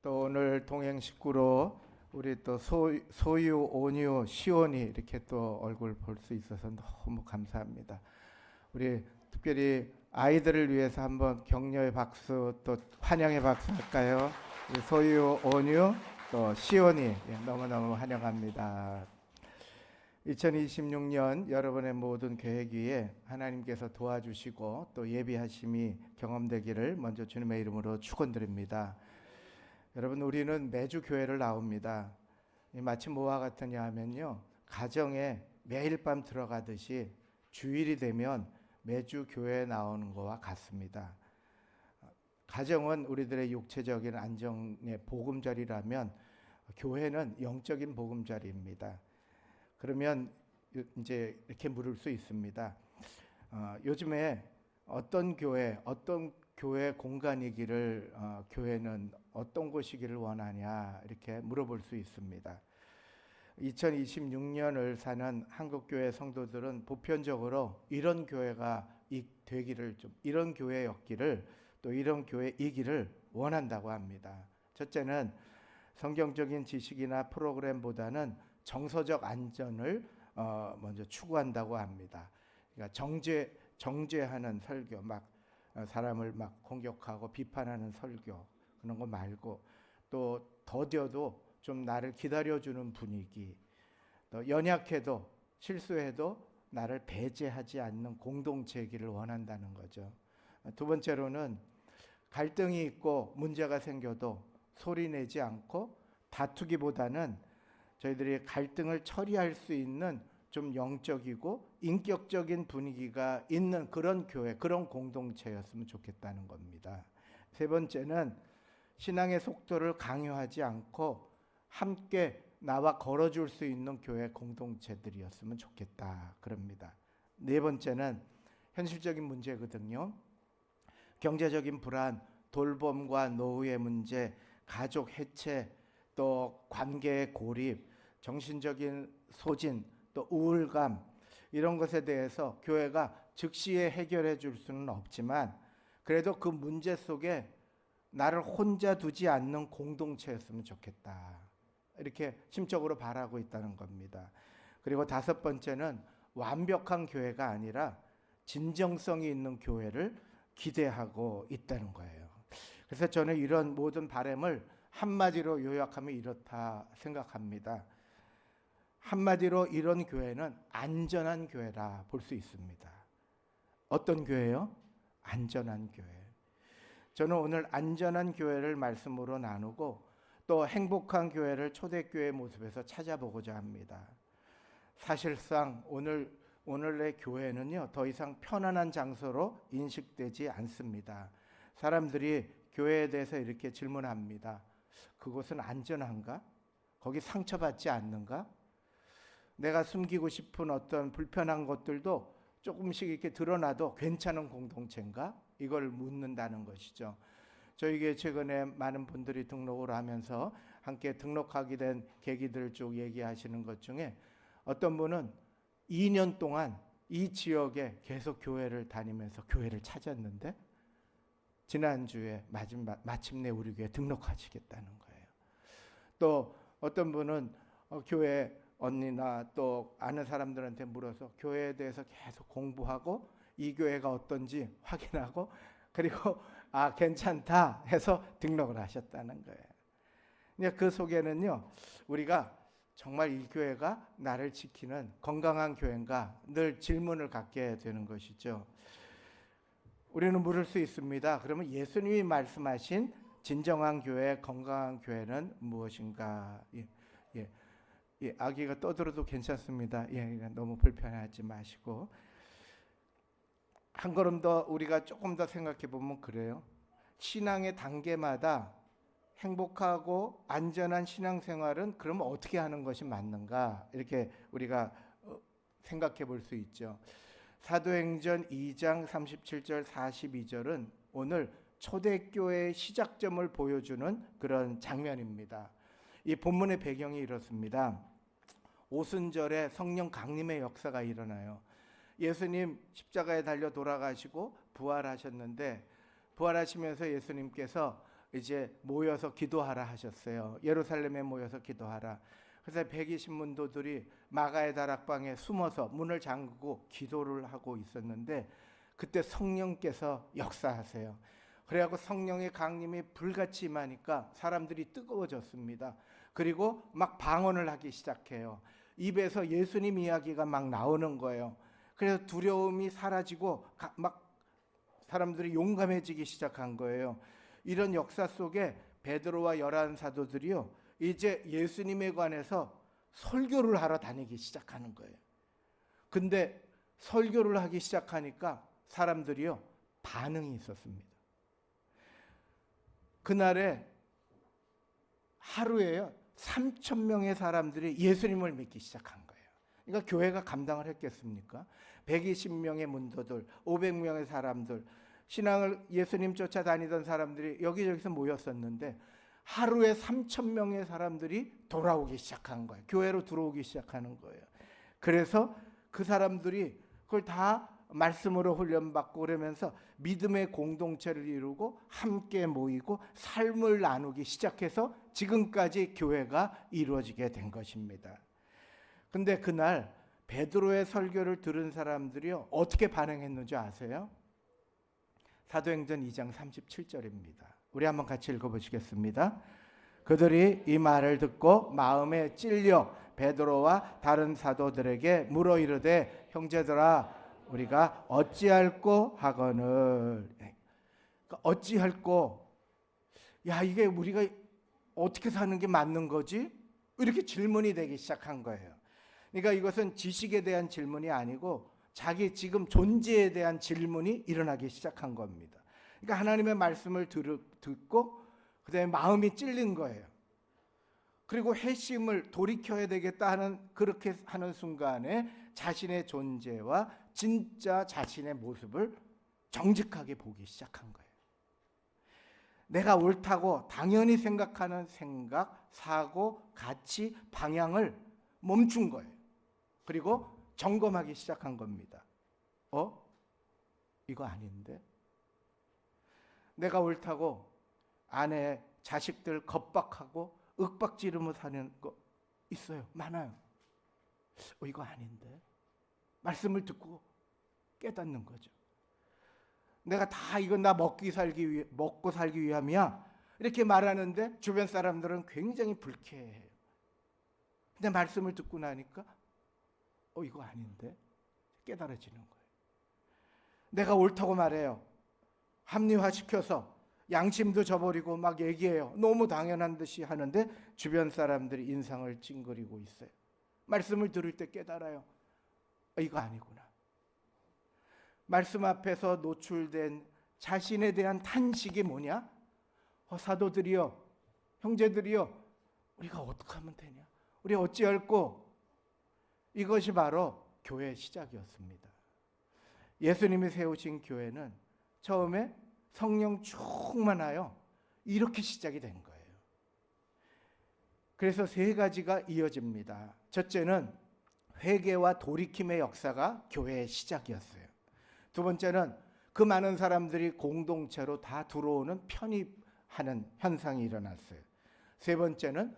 또 오늘 동행 식구로 우리 또 소유, 온유, 시온이 이렇게 또 얼굴 볼 수 있어서 너무 감사합니다. 우리 특별히 아이들을 위해서 한번 격려의 박수 또 환영의 박수 할까요? 우리 소유, 온유, 또 시온이 너무너무 환영합니다. 2026년 여러분의 모든 계획 위에 하나님께서 도와주시고 또 예비하심이 경험되기를 먼저 주님의 이름으로 축원드립니다. 여러분, 우리는 매주 교회를 나옵니다. 마치 뭐와 같으냐 하면요, 가정에 매일 밤 들어가듯이 주일이 되면 매주 교회에 나오는 것과 같습니다. 가정은 우리들의 육체적인 안정의 보금자리라면 교회는 영적인 보금자리입니다. 그러면 이제 이렇게 물을 수 있습니다. 요즘에 어떤 교회 공간이기를 교회는 어떤 곳이기를 원하냐 이렇게 물어볼 수 있습니다. 2026년을 사는 한국교회 성도들은 보편적으로 이런 교회가 되기를 이런 교회였기를 또 이런 교회이기를 원한다고 합니다. 첫째는 성경적인 지식이나 프로그램보다는 정서적 안전을 먼저 추구한다고 합니다. 그러니까 정죄하는 설교, 사람을 공격하고 비판하는 설교 그런 거 말고 또 더뎌도 좀 나를 기다려주는 분위기, 또 연약해도 실수해도 나를 배제하지 않는 공동체이기를 원한다는 거죠. 두 번째로는 갈등이 있고 문제가 생겨도 소리내지 않고 다투기보다는 저희들이 갈등을 처리할 수 있는 좀 영적이고 인격적인 분위기가 있는 그런 교회, 그런 공동체였으면 좋겠다는 겁니다. 세 번째는 신앙의 속도를 강요하지 않고 함께 나와 걸어줄 수 있는 교회 공동체들이었으면 좋겠다 그럽니다. 네 번째는 현실적인 문제거든요. 경제적인 불안, 돌봄과 노후의 문제, 가족 해체, 또 관계의 고립, 정신적인 소진, 또 우울감 이런 것에 대해서 교회가 즉시에 해결해 줄 수는 없지만 그래도 그 문제 속에 나를 혼자 두지 않는 공동체였으면 좋겠다. 이렇게 심적으로 바라고 있다는 겁니다. 그리고 다섯 번째는 완벽한 교회가 아니라 진정성이 있는 교회를 기대하고 있다는 거예요. 그래서 저는 이런 모든 바람을 한마디로 요약하면 이렇다 생각합니다. 한마디로 이런 교회는 안전한 교회라 볼 수 있습니다. 어떤 교회요? 안전한 교회. 저는 오늘 안전한 교회를 말씀으로 나누고 또 행복한 교회를 초대교회 모습에서 찾아보고자 합니다. 사실상 오늘의 교회는요, 더 이상 편안한 장소로 인식되지 않습니다. 사람들이 교회에 대해서 이렇게 질문합니다. 그곳은 안전한가? 거기 상처받지 않는가? 내가 숨기고 싶은 어떤 불편한 것들도 조금씩 이렇게 드러나도 괜찮은 공동체인가? 이걸 묻는다는 것이죠. 저에게 최근에 많은 분들이 등록을 하면서 함께 등록하게 된 계기들을 쭉 얘기하시는 것 중에 어떤 분은 2년 동안 이 지역에 계속 교회를 다니면서 교회를 찾았는데 지난주에 마침내 우리 교회에 등록하시겠다는 거예요. 또 어떤 분은 교회 언니나 또 아는 사람들한테 물어서 교회에 대해서 계속 공부하고 이 교회가 어떤지 확인하고 그리고 괜찮다 해서 등록을 하셨다는 거예요. 그 속에는요, 우리가 정말 이 교회가 나를 지키는 건강한 교회인가 늘 질문을 갖게 되는 것이죠. 우리는 물을 수 있습니다. 그러면 예수님이 말씀하신 진정한 교회, 건강한 교회는 무엇인가? 아기가 떠들어도 괜찮습니다. 너무 불편해하지 마시고 한 걸음 더 우리가 조금 더 생각해 보면 그래요. 신앙의 단계마다 행복하고 안전한 신앙생활은 그러면 어떻게 하는 것이 맞는가? 이렇게 우리가 생각해 볼 수 있죠. 사도행전 2장 37절 42절은 오늘 초대교회의 시작점을 보여주는 그런 장면입니다. 이 본문의 배경이 이렇습니다. 오순절에 성령 강림의 역사가 일어나요. 예수님 십자가에 달려 돌아가시고 부활하셨는데 부활하시면서 예수님께서 이제 모여서 기도하라 하셨어요. 예루살렘에 모여서 기도하라. 그래서 120문도들이 마가의 다락방에 숨어서 문을 잠그고 기도를 하고 있었는데 그때 성령께서 역사하세요. 그래갖고 성령의 강림이 불같이 임하니까 사람들이 뜨거워졌습니다. 그리고 막 방언을 하기 시작해요. 입에서 예수님 이야기가 막 나오는 거예요. 그래서 두려움이 사라지고 막 사람들이 용감해지기 시작한 거예요. 이런 역사 속에 베드로와 11 사도들이요, 이제 예수님에 관해서 설교를 하러 다니기 시작하는 거예요. 근데 설교를 하기 시작하니까 사람들이요, 반응이 있었습니다. 그날에 하루에요 3,000명의 사람들이 예수님을 믿기 시작한 거예요. 그러니까 교회가 감당을 했겠습니까? 120명의 문도들, 500명의 사람들, 신앙을 예수님 쫓아다니던 사람들이 여기저기서 모였었는데 하루에 3,000명의 사람들이 돌아오기 시작한 거예요. 교회로 들어오기 시작하는 거예요. 그래서 그 사람들이 그걸 다 말씀으로 훈련받고 그러면서 믿음의 공동체를 이루고 함께 모이고 삶을 나누기 시작해서 지금까지 교회가 이루어지게 된 것입니다. 근데 그날 베드로의 설교를 들은 사람들이요, 어떻게 반응했는지 아세요? 사도행전 2장 37절입니다. 우리 한번 같이 읽어보시겠습니다. 그들이 이 말을 듣고 마음에 찔려 베드로와 다른 사도들에게 물어 이르되 형제들아 우리가 어찌할꼬 하거늘. 그러니까 어찌할꼬, 야 이게 우리가 어떻게 사는 게 맞는 거지? 이렇게 질문이 되기 시작한 거예요. 그러니까 이것은 지식에 대한 질문이 아니고 자기 지금 존재에 대한 질문이 일어나기 시작한 겁니다. 그러니까 하나님의 말씀을 듣고 그다음에 마음이 찔린 거예요. 그리고 회심을 돌이켜야 되겠다 하는, 그렇게 하는 순간에 자신의 존재와 진짜 자신의 모습을 정직하게 보기 시작한 거예요. 내가 옳다고 당연히 생각하는 생각, 사고, 가치, 방향을 멈춘 거예요. 그리고 점검하기 시작한 겁니다. 이거 아닌데? 내가 옳다고 아내, 자식들 겁박하고 윽박지르며 사는 거 있어요. 많아요. 이거 아닌데? 말씀을 듣고 깨닫는 거죠. 내가 다 이건 나 먹고 살기 위함이야 이렇게 말하는데 주변 사람들은 굉장히 불쾌해요. 근데 말씀을 듣고 나니까 이거 아닌데? 깨달아지는 거예요. 내가 옳다고 말해요. 합리화시켜서 양심도 저버리고 막 얘기해요. 너무 당연한 듯이 하는데 주변 사람들이 인상을 찡그리고 있어요. 말씀을 들을 때 깨달아요. 이거 아니구나. 말씀 앞에서 노출된 자신에 대한 탄식이 뭐냐? 사도들이여, 형제들이여, 우리가 어떻게 하면 되냐? 우리 어찌할꼬? 이것이 바로 교회의 시작이었습니다. 예수님이 세우신 교회는 처음에 성령 충만하여 이렇게 시작이 된 거예요. 그래서 세 가지가 이어집니다. 첫째는 회개와 돌이킴의 역사가 교회의 시작이었어요. 두 번째는 그 많은 사람들이 공동체로 다 들어오는 편입하는 현상이 일어났어요. 세 번째는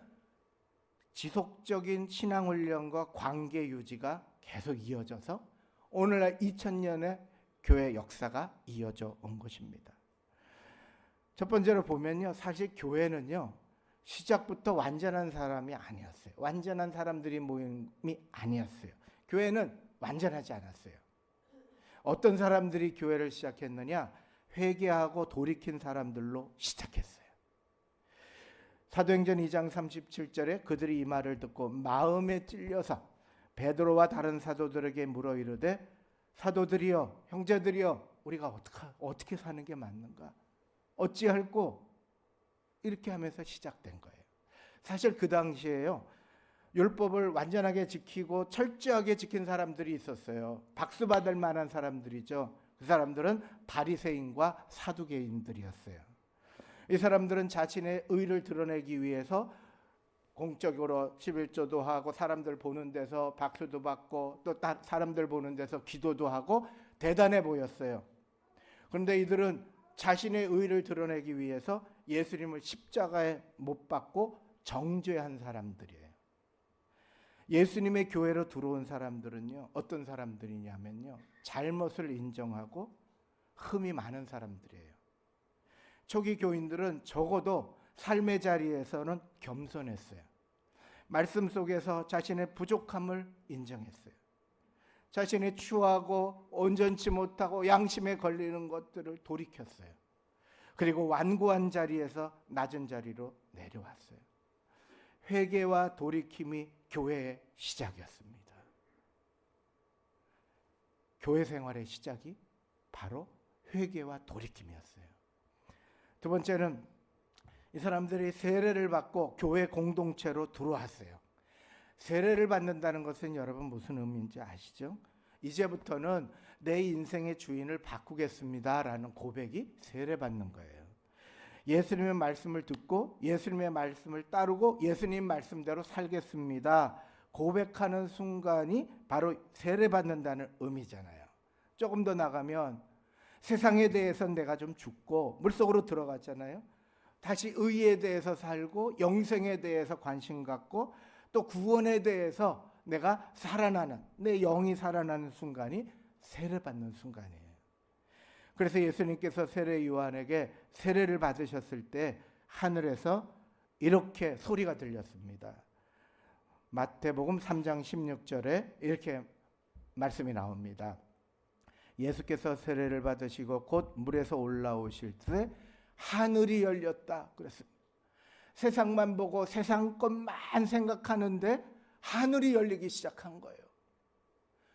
지속적인 신앙훈련과 관계 유지가 계속 이어져서 오늘날 2000년의 교회 역사가 이어져 온 것입니다. 첫 번째로 보면요, 사실 교회는요 시작부터 완전한 사람이 아니었어요. 완전한 사람들이 모임이 아니었어요. 교회는 완전하지 않았어요. 어떤 사람들이 교회를 시작했느냐? 회개하고 돌이킨 사람들로 시작했어요. 사도행전 2장 37절에 그들이 이 말을 듣고 마음에 찔려서 베드로와 다른 사도들에게 물어 이르되 사도들이여, 형제들이여, 우리가 어떻게 사는 게 맞는가? 어찌할꼬? 이렇게 하면서 시작된 거예요. 사실 그 당시에요, 율법을 완전하게 지키고 철저하게 지킨 사람들이 있었어요. 박수 받을 만한 사람들이죠. 그 사람들은 바리새인과 사두개인들이었어요. 이 사람들은 자신의 의를 드러내기 위해서 공적으로 11조도 하고 사람들 보는 데서 박수도 받고 또 사람들 보는 데서 기도도 하고 대단해 보였어요. 그런데 이들은 자신의 의를 드러내기 위해서 예수님을 십자가에 못 박고 정죄한 사람들이에요. 예수님의 교회로 들어온 사람들은요, 어떤 사람들이냐면요, 잘못을 인정하고 흠이 많은 사람들이에요. 초기 교인들은 적어도 삶의 자리에서는 겸손했어요. 말씀 속에서 자신의 부족함을 인정했어요. 자신이 추하고 온전치 못하고 양심에 걸리는 것들을 돌이켰어요. 그리고 완고한 자리에서 낮은 자리로 내려왔어요. 회개와 돌이킴이 교회의 시작이었습니다. 교회 생활의 시작이 바로 회개와 돌이킴이었어요. 두 번째는 이 사람들이 세례를 받고 교회 공동체로 들어왔어요. 세례를 받는다는 것은 여러분 무슨 의미인지 아시죠? 이제부터는 내 인생의 주인을 바꾸겠습니다라는 고백이 세례받는 거예요. 예수님의 말씀을 듣고 예수님의 말씀을 따르고 예수님 말씀대로 살겠습니다. 고백하는 순간이 바로 세례받는다는 의미잖아요. 조금 더 나가면 세상에 대해서 내가 좀 죽고 물속으로 들어갔잖아요. 다시 의에 대해서 살고 영생에 대해서 관심 갖고 또 구원에 대해서 내가 살아나는, 내 영이 살아나는 순간이 세례받는 순간이에요. 그래서 예수님께서 세례 요한에게 세례를 받으셨을 때 하늘에서 이렇게 소리가 들렸습니다. 마태복음 3장 16절에 이렇게 말씀이 나옵니다. 예수께서 세례를 받으시고 곧 물에서 올라오실 때 하늘이 열렸다 그랬습니다. 세상만 보고 세상 것만 생각하는데 하늘이 열리기 시작한 거예요.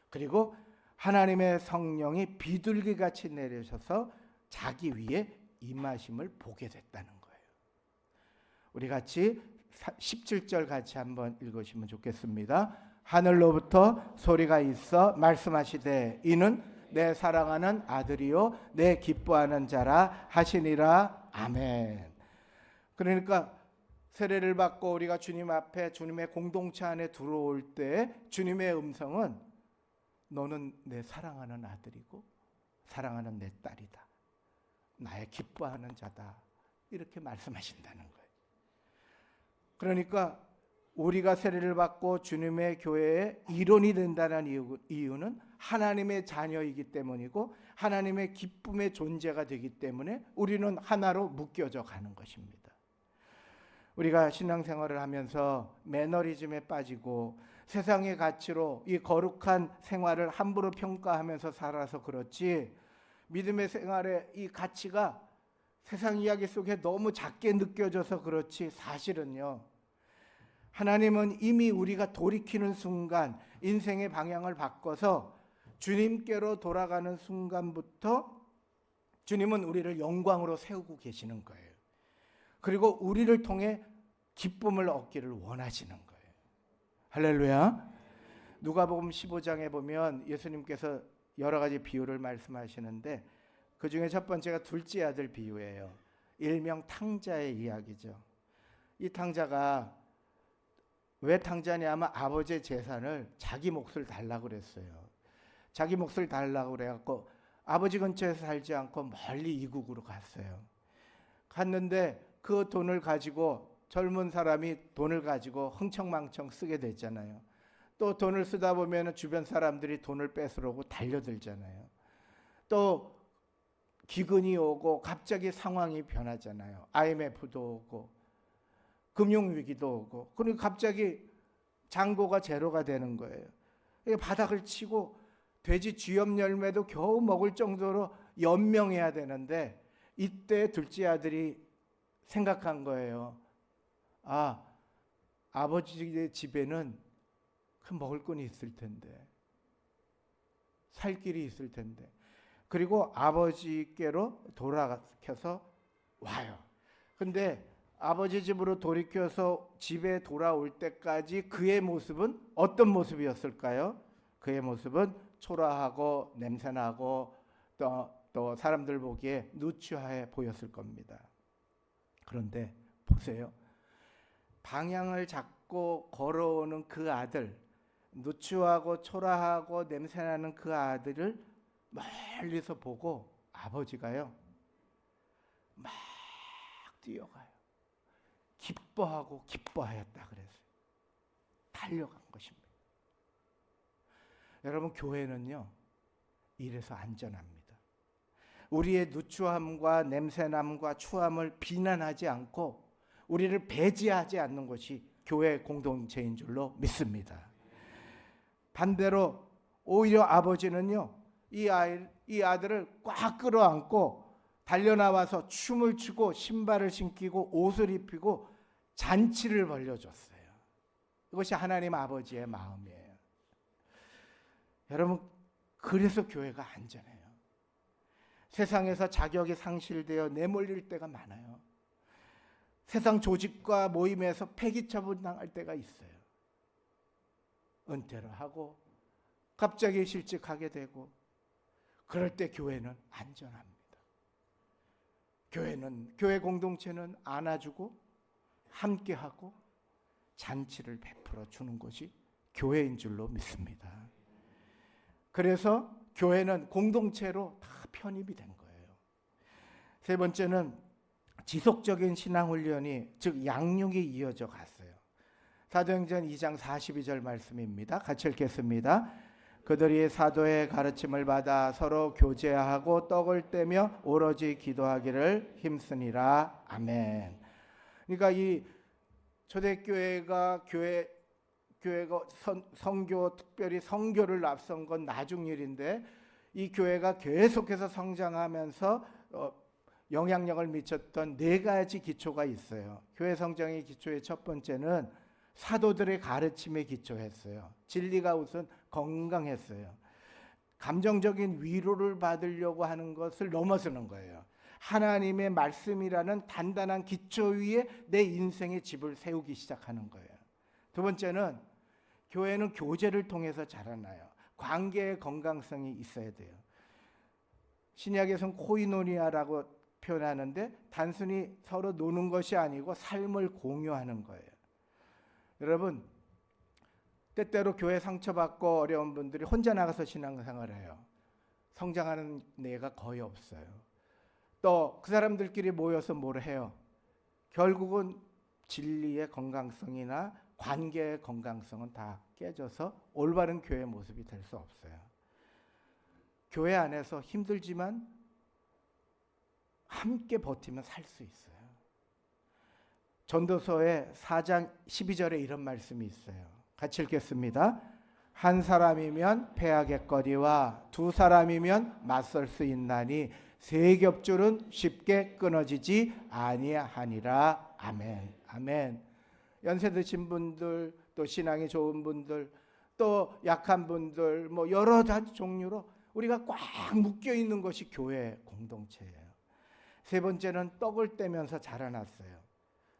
그리고 하나님의 성령이 비둘기같이 내려셔서 자기 위에 임하심을 보게 됐다는 거예요. 우리 같이 17절 같이 한번 읽으시면 좋겠습니다. 하늘로부터 소리가 있어 말씀하시되 이는 내 사랑하는 아들이요 내 기뻐하는 자라 하시니라. 아멘. 그러니까 세례를 받고 우리가 주님 앞에 주님의 공동체 안에 들어올 때 주님의 음성은 너는 내 사랑하는 아들이고 사랑하는 내 딸이다. 나의 기뻐하는 자다. 이렇게 말씀하신다는 거예요. 그러니까 우리가 세례를 받고 주님의 교회의 일원이 된다는 이유는 하나님의 자녀이기 때문이고 하나님의 기쁨의 존재가 되기 때문에 우리는 하나로 묶여져 가는 것입니다. 우리가 신앙생활을 하면서 매너리즘에 빠지고 세상의 가치로 이 거룩한 생활을 함부로 평가하면서 살아서 그렇지 믿음의 생활의 이 가치가 세상 이야기 속에 너무 작게 느껴져서 그렇지 사실은요, 하나님은 이미 우리가 돌이키는 순간 인생의 방향을 바꿔서 주님께로 돌아가는 순간부터 주님은 우리를 영광으로 세우고 계시는 거예요. 그리고 우리를 통해 기쁨을 얻기를 원하시는 거예요. 할렐루야. 누가복음 15장에 보면 예수님께서 여러 가지 비유를 말씀하시는데 그 중에 첫 번째가 둘째 아들 비유예요. 일명 탕자의 이야기죠. 이 탕자가 왜 탕자냐면 아버지의 재산을 자기 몫을 달라고 그랬어요. 자기 몫을 달라고 그래갖고 아버지 근처에서 살지 않고 멀리 이국으로 갔어요. 갔는데 그 돈을 가지고 젊은 사람이 돈을 가지고 흥청망청 쓰게 됐잖아요. 또 돈을 쓰다 보면 주변 사람들이 돈을 뺏으려고 달려들잖아요. 또 기근이 오고 갑자기 상황이 변하잖아요. IMF도 오고 금융위기도 오고 그리고 갑자기 잔고가 제로가 되는 거예요. 바닥을 치고 돼지 쥐염 열매도 겨우 먹을 정도로 연명해야 되는데 이때 둘째 아들이 생각한 거예요. 아, 아버지의 집에는 그 먹을 건 있을 텐데 살 길이 있을 텐데 그리고 아버지께로 돌아가서 와요. 근데 아버지 집으로 돌이켜서 집에 돌아올 때까지 그의 모습은 어떤 모습이었을까요? 그의 모습은 초라하고 냄새나고 또 사람들 보기에 누추해 보였을 겁니다. 그런데 보세요. 방향을 잡고 걸어오는 그 아들, 누추하고 초라하고 냄새나는 그 아들을 멀리서 보고 아버지가요, 막 뛰어가요. 기뻐하고 기뻐하였다 그랬어요. 달려간 것입니다. 여러분, 교회는요, 이래서 안전합니다. 우리의 누추함과 냄새남과 추함을 비난하지 않고 우리를 배제하지 않는 것이 교회 공동체인 줄로 믿습니다. 반대로 오히려 아버지는요, 이 아들을 꽉 끌어안고 달려나와서 춤을 추고 신발을 신기고 옷을 입히고 잔치를 벌려줬어요. 이것이 하나님 아버지의 마음이에요. 여러분, 그래서 교회가 안전해요. 세상에서 자격이 상실되어 내몰릴 때가 많아요. 세상 조직과 모임에서 폐기 처분당할 때가 있어요. 은퇴를 하고 갑자기 실직하게 되고, 그럴 때 교회는 안전합니다. 교회 공동체는 안아주고 함께하고 잔치를 베풀어 주는 것이 교회인 줄로 믿습니다. 그래서 교회는 공동체로 다 편입이 된 거예요. 세 번째는 지속적인 신앙훈련이, 즉 양육이 이어져 갔어요. 사도행전 2장 42절 말씀입니다. 같이 읽겠습니다. 그들이 사도의 가르침을 받아 서로 교제하고 떡을 떼며 오로지 기도하기를 힘쓰니라. 아멘. 그러니까 이 초대교회가 선교, 특별히 선교를 앞선 건 나중 일인데, 이 교회가 계속해서 성장하면서 영향력을 미쳤던 네 가지 기초가 있어요. 교회 성장의 기초의 첫 번째는 사도들의 가르침에 기초했어요. 진리가 우선 건강했어요. 감정적인 위로를 받으려고 하는 것을 넘어서는 거예요. 하나님의 말씀이라는 단단한 기초 위에 내 인생의 집을 세우기 시작하는 거예요. 두 번째는 교회는 교제를 통해서 자라나요. 관계의 건강성이 있어야 돼요. 신약에서는 코이노니아라고 표현하는데, 단순히 서로 노는 것이 아니고 삶을 공유하는 거예요. 여러분, 때때로 교회 상처받고 어려운 분들이 혼자 나가서 신앙생활을 해요. 성장하는 예가 거의 없어요. 또 그 사람들끼리 모여서 뭘 해요? 결국은 진리의 건강성이나 관계의 건강성은 다 깨져서 올바른 교회 모습이 될 수 없어요. 교회 안에서 힘들지만 함께 버티면 살 수 있어요. 전도서의 4장 12절에 이런 말씀이 있어요. 같이 읽겠습니다. 한 사람이면 패하겠거니와 두 사람이면 맞설 수 있나니 세 겹줄은 쉽게 끊어지지 아니하니라. 아멘. 아멘. 연세 드신 분들, 또 신앙이 좋은 분들, 또 약한 분들, 뭐 여러 가지 종류로 우리가 꽉 묶여 있는 것이 교회 공동체예요. 세 번째는 떡을 떼면서 자라났어요.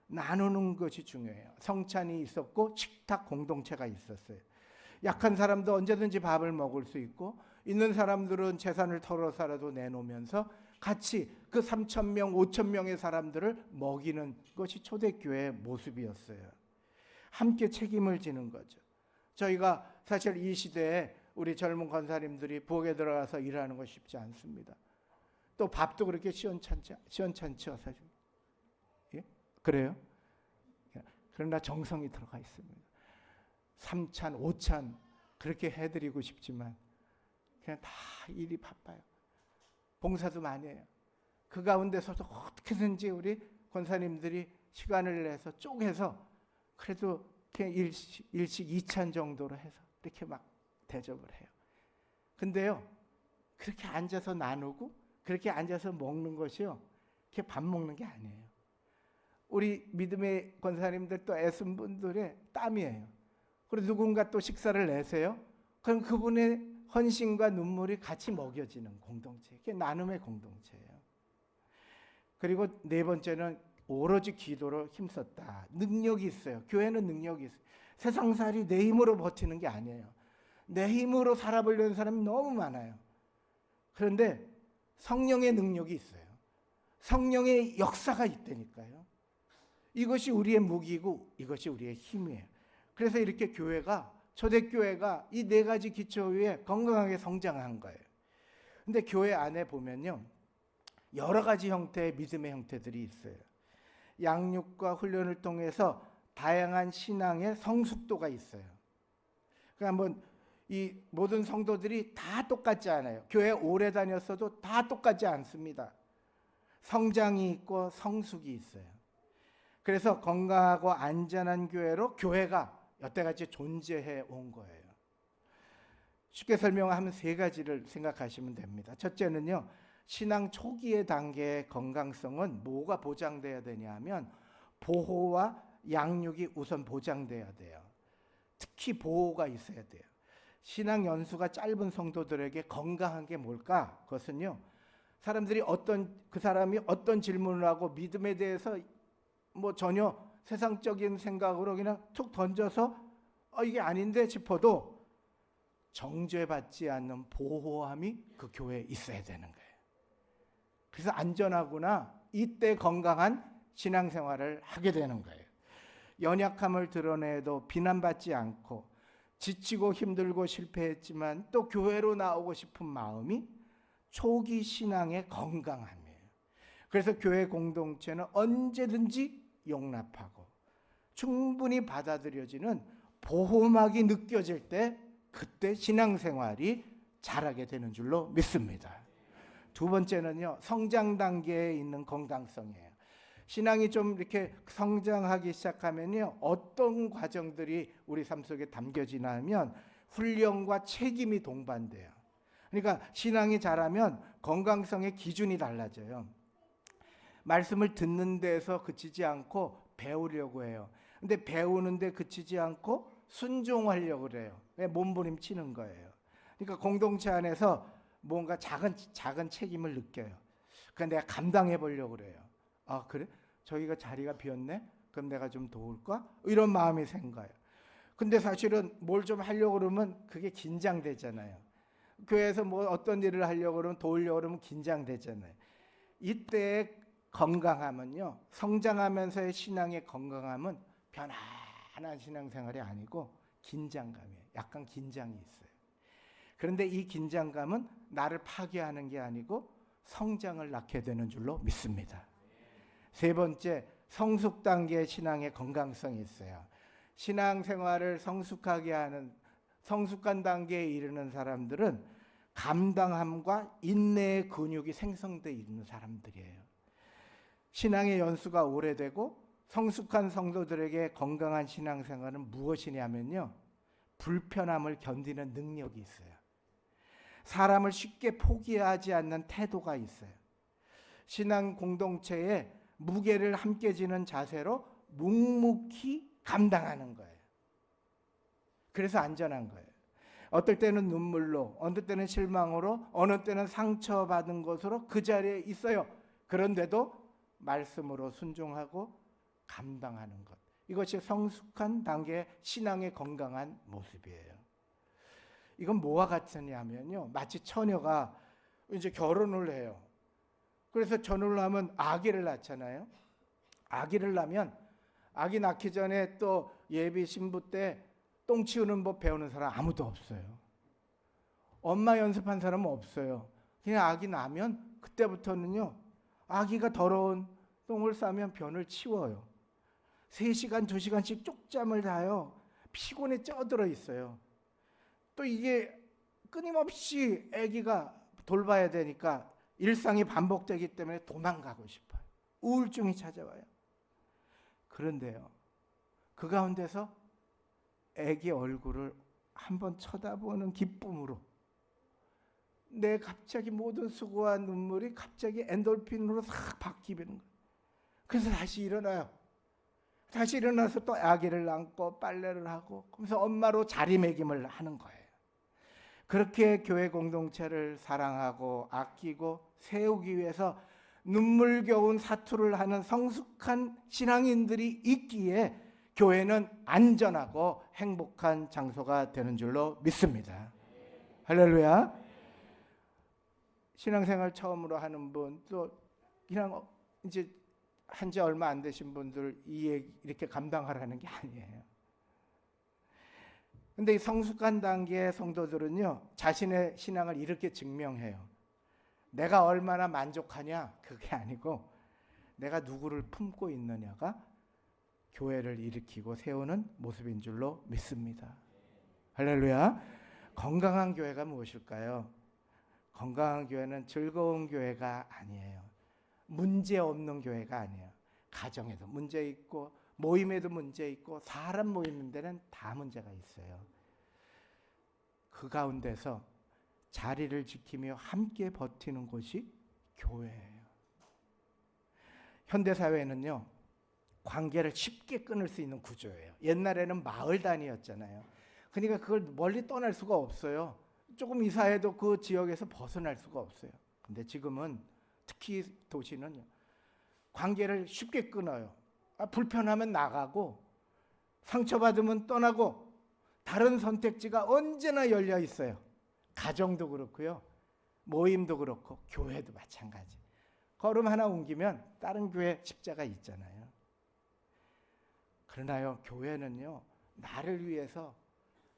나누는 것이 중요해요. 성찬이 있었고 식탁 공동체가 있었어요. 약한 사람도 언제든지 밥을 먹을 수 있고, 있는 사람들은 재산을 털어서라도 내놓으면서 같이 그 3,000명, 5,000명의 사람들을 먹이는 것이 초대교회의 모습이었어요. 함께 책임을 지는 거죠. 저희가 사실 이 시대에 우리 젊은 권사님들이 부엌에 들어가서 일하는 거 쉽지 않습니다. 또 밥도 그렇게 시원찮죠, 사실. 예? 그래요? 그러나 정성이 들어가 있습니다. 3찬, 5찬 그렇게 해드리고 싶지만 그냥 다 일이 바빠요. 봉사도 많이 해요. 그 가운데서도 어떻게든지 우리 권사님들이 시간을 내서 쪼개서 그래도 그냥 일식 2찬 정도로 해서 이렇게 막 대접을 해요. 근데요, 그렇게 앉아서 나누고 그렇게 앉아서 먹는 것이요, 이렇게 밥 먹는 게 아니에요. 우리 믿음의 권사님들 또 애쓴 분들의 땀이에요. 그리고 누군가 또 식사를 내세요. 그럼 그분의 헌신과 눈물이 같이 먹여지는 공동체, 그게 나눔의 공동체예요. 그리고 네 번째는 오로지 기도로 힘썼다. 능력이 있어요. 교회는 능력이 있어요. 세상살이 내 힘으로 버티는 게 아니에요. 내 힘으로 살아보려는 사람이 너무 많아요. 그런데 성령의 능력이 있어요. 성령의 역사가 있다니까요. 이것이 우리의 무기고 이것이 우리의 힘이에요. 그래서 이렇게 교회가, 초대교회가 이 네 가지 기초 위에 건강하게 성장한 거예요. 근데 교회 안에 보면요, 여러 가지 형태의 믿음의 형태들이 있어요. 양육과 훈련을 통해서 다양한 신앙의 성숙도가 있어요. 그러니까 이 모든 성도들이 다 똑같지 않아요. 교회 오래 다녔어도 다 똑같지 않습니다. 성장이 있고 성숙이 있어요. 그래서 건강하고 안전한 교회로 교회가 여태까지 존재해 온 거예요. 쉽게 설명하면 세 가지를 생각하시면 됩니다. 첫째는요, 신앙 초기의 단계의 건강성은 뭐가 보장돼야 되냐면 보호와 양육이 우선 보장돼야 돼요. 특히 보호가 있어야 돼요. 신앙 연수가 짧은 성도들에게 건강한 게 뭘까? 그것은요, 그 사람이 어떤 질문을 하고 믿음에 대해서 전혀 세상적인 생각으로 그냥 툭 던져서 이게 아닌데 싶어도 정죄받지 않는 보호함이 그 교회에 있어야 되는 거예요. 그래서 안전하구나, 이때 건강한 신앙생활을 하게 되는 거예요. 연약함을 드러내도 비난받지 않고 지치고 힘들고 실패했지만 또 교회로 나오고 싶은 마음이 초기 신앙의 건강함이에요. 그래서 교회 공동체는 언제든지 용납하고 충분히 받아들여지는 보호막이 느껴질 때 그때 신앙생활이 자라게 되는 줄로 믿습니다. 두 번째는요, 성장 단계에 있는 건강성이에요. 신앙이 좀 이렇게 성장하기 시작하면요, 어떤 과정들이 우리 삶 속에 담겨지냐면 훈련과 책임이 동반돼요. 그러니까 신앙이 자라면 건강성의 기준이 달라져요. 말씀을 듣는 데서 그치지 않고 배우려고 해요. 근데 배우는데 그치지 않고 순종하려고 그래요. 몸부림치는 거예요. 그러니까 공동체 안에서 뭔가 작은 책임을 느껴요. 그러니까 내가 감당해 보려고 그래요. 아, 그래? 저기가 자리가 비었네? 그럼 내가 좀 도울까? 이런 마음이 생겨요. 근데 사실은 뭘 좀 하려고 그러면 그게 긴장되잖아요. 교회에서 어떤 일을 하려고 그러면 도우려고 그러면 긴장되잖아요. 이때 건강함은요, 성장하면서의 신앙의 건강함은 편안한 신앙생활이 아니고 긴장감이에요. 약간 긴장이 있어요. 그런데 이 긴장감은 나를 파괴하는 게 아니고 성장을 낳게 되는 줄로 믿습니다. 세 번째, 성숙 단계의 신앙의 건강성이 있어요. 신앙생활을 성숙하게 하는 성숙한 단계에 이르는 사람들은 감당함과 인내의 근육이 생성되어 있는 사람들이에요. 신앙의 연수가 오래되고 성숙한 성도들에게 건강한 신앙생활은 무엇이냐면요, 불편함을 견디는 능력이 있어요. 사람을 쉽게 포기하지 않는 태도가 있어요. 신앙 공동체에 무게를 함께 지는 자세로 묵묵히 감당하는 거예요. 그래서 안전한 거예요. 어떨 때는 눈물로, 어느 때는 실망으로, 어느 때는 상처받은 것으로 그 자리에 있어요. 그런데도 말씀으로 순종하고 감당하는 것. 이것이 성숙한 단계의 신앙의 건강한 모습이에요. 이건 뭐와 같으냐면요, 마치 처녀가 이제 결혼을 해요. 그래서 결혼을 하면 아기를 낳잖아요. 아기를 낳으면 아기 낳기 전에 또 예비 신부 때 똥 치우는 법 배우는 사람 아무도 없어요. 엄마 연습한 사람은 없어요. 그냥 아기 낳으면 그때부터는요, 아기가 더러운 똥을 싸면 변을 치워요. 3시간, 2시간씩 쪽잠을 자요. 피곤에 쪄들어 있어요. 또 이게 끊임없이 아기가 돌봐야 되니까 일상이 반복되기 때문에 도망가고 싶어요. 우울증이 찾아와요. 그런데요, 그 가운데서 아기 얼굴을 한번 쳐다보는 기쁨으로 내 갑자기 모든 수고한 눈물이 갑자기 엔돌핀으로 싹 바뀌는 거예요. 그래서 다시 일어나요. 다시 일어나서 또 아기를 안고 빨래를 하고, 그래서 엄마로 자리매김을 하는 거예요. 그렇게 교회 공동체를 사랑하고 아끼고 세우기 위해서 눈물겨운 사투를 하는 성숙한 신앙인들이 있기에 교회는 안전하고 행복한 장소가 되는 줄로 믿습니다. 할렐루야. 신앙생활 처음으로 하는 분, 또 그냥 이제 한지 얼마 안 되신 분들 이렇게 감당하라는 게 아니에요. 근데 이 성숙한 단계의 성도들은요, 자신의 신앙을 이렇게 증명해요. 내가 얼마나 만족하냐 그게 아니고 내가 누구를 품고 있느냐가 교회를 일으키고 세우는 모습인 줄로 믿습니다. 할렐루야. 건강한 교회가 무엇일까요? 건강한 교회는 즐거운 교회가 아니에요. 문제 없는 교회가 아니에요. 가정에도 문제 있고 모임에도 문제 있고 사람 모이는 데는 다 문제가 있어요. 그 가운데서 자리를 지키며 함께 버티는 곳이 교회예요. 현대사회는요, 관계를 쉽게 끊을 수 있는 구조예요. 옛날에는 마을 단위였잖아요. 그러니까 그걸 멀리 떠날 수가 없어요. 조금 이사해도 그 지역에서 벗어날 수가 없어요. 근데 지금은 특히 도시는요, 관계를 쉽게 끊어요. 불편하면 나가고 상처받으면 떠나고 다른 선택지가 언제나 열려 있어요. 가정도 그렇고요. 모임도 그렇고 교회도 마찬가지. 걸음 하나 옮기면 다른 교회 십자가 있잖아요. 그러나요, 교회는요, 나를 위해서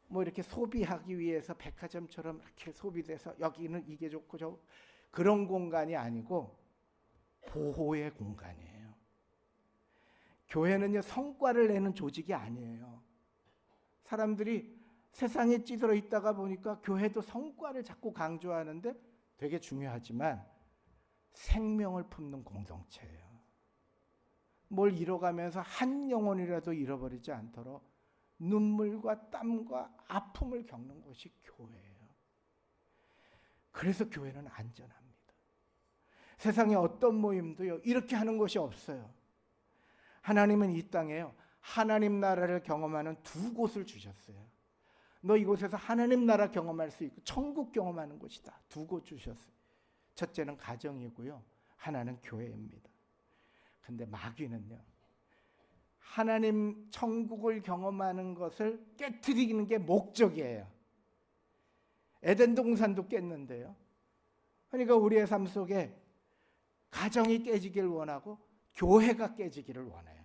뭐 이렇게 소비하기 위해서 백화점처럼 이렇게 소비돼서 여기는 이게 좋고 저 그런 공간이 아니고 보호의 공간이에요. 교회는요, 성과를 내는 조직이 아니에요. 사람들이 세상에 찌들어 있다가 보니까 교회도 성과를 자꾸 강조하는데 되게 중요하지만 생명을 품는 공동체예요. 뭘 잃어가면서 한 영혼이라도 잃어버리지 않도록 눈물과 땀과 아픔을 겪는 것이 교회예요. 그래서 교회는 안전합니다. 세상에 어떤 모임도요, 이렇게 하는 곳이 없어요. 하나님은 이 땅에요, 하나님 나라를 경험하는 두 곳을 주셨어요. 너 이곳에서 하나님 나라 경험할 수 있고 천국 경험하는 곳이다. 두 곳 주셨어요. 첫째는 가정이고요, 하나는 교회입니다. 근데 마귀는요, 하나님 천국을 경험하는 것을 깨트리는 게 목적이에요. 에덴 동산도 깼는데요. 그러니까 우리의 삶 속에 가정이 깨지기를 원하고 교회가 깨지기를 원해요.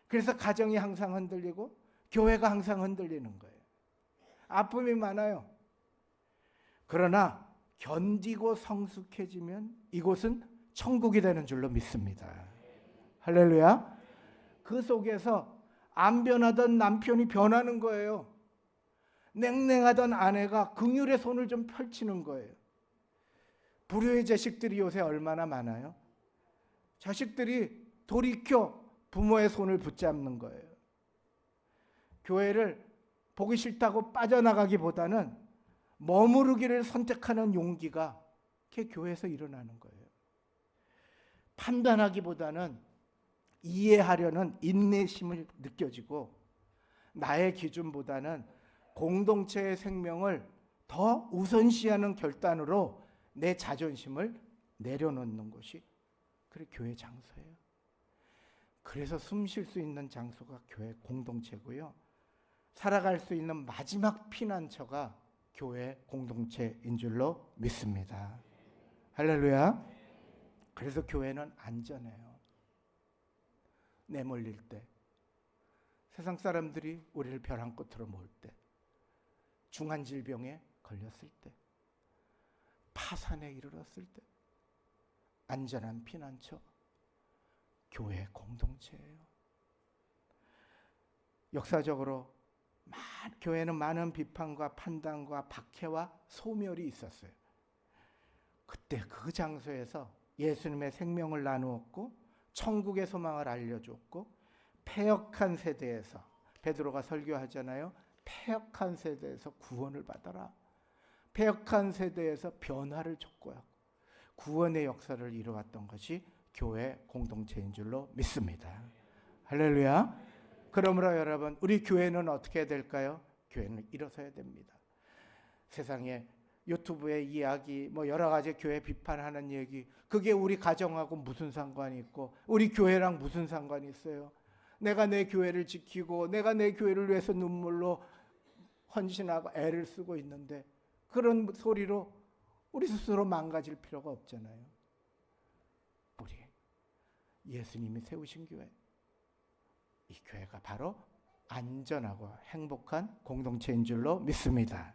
그래서 가정이 항상 흔들리고 교회가 항상 흔들리는 거예요. 아픔이 많아요. 그러나 견디고 성숙해지면 이곳은 천국이 되는 줄로 믿습니다. 할렐루야. 그 속에서 안 변하던 남편이 변하는 거예요. 냉랭하던 아내가 긍휼의 손을 좀 펼치는 거예요. 불효의 자식들이 요새 얼마나 많아요. 자식들이 돌이켜 부모의 손을 붙잡는 거예요. 교회를 보기 싫다고 빠져나가기보다는 머무르기를 선택하는 용기가 그게 교회에서 일어나는 거예요. 판단하기보다는 이해하려는 인내심을 느껴지고 나의 기준보다는 공동체의 생명을 더 우선시하는 결단으로 내 자존심을 내려놓는 것이 그래 교회 장소예요. 그래서 숨 쉴 수 있는 장소가 교회 공동체고요. 살아갈 수 있는 마지막 피난처가 교회 공동체인 줄로 믿습니다. 할렐루야. 그래서 교회는 안전해요. 내몰릴 때, 세상 사람들이 우리를 벼랑 끝으로 모을 때, 중한 질병에 걸렸을 때, 파산에 이르렀을 때, 안전한 피난처, 교회 공동체예요. 역사적으로 교회는 많은 비판과 판단과 박해와 소멸이 있었어요. 그때 그 장소에서 예수님의 생명을 나누었고 천국의 소망을 알려줬고 패역한 세대에서 베드로가 설교하잖아요. 패역한 세대에서 구원을 받아라. 패역한 세대에서 변화를 촉구하고 구원의 역사를 이루었던 것이 교회 공동체인 줄로 믿습니다. 할렐루야. 그러므로 여러분, 우리 교회는 어떻게 해야 될까요? 교회는 일어서야 됩니다. 세상에 유튜브의 이야기, 뭐 여러 가지 교회 비판하는 얘기, 그게 우리 가정하고 무슨 상관이 있고 우리 교회랑 무슨 상관이 있어요? 내가 내 교회를 지키고 내가 내 교회를 위해서 눈물로 헌신하고 애를 쓰고 있는데 그런 소리로 우리 스스로 망가질 필요가 없잖아요. 우리 예수님이 세우신 교회, 이 교회가 바로 안전하고 행복한 공동체인 줄로 믿습니다.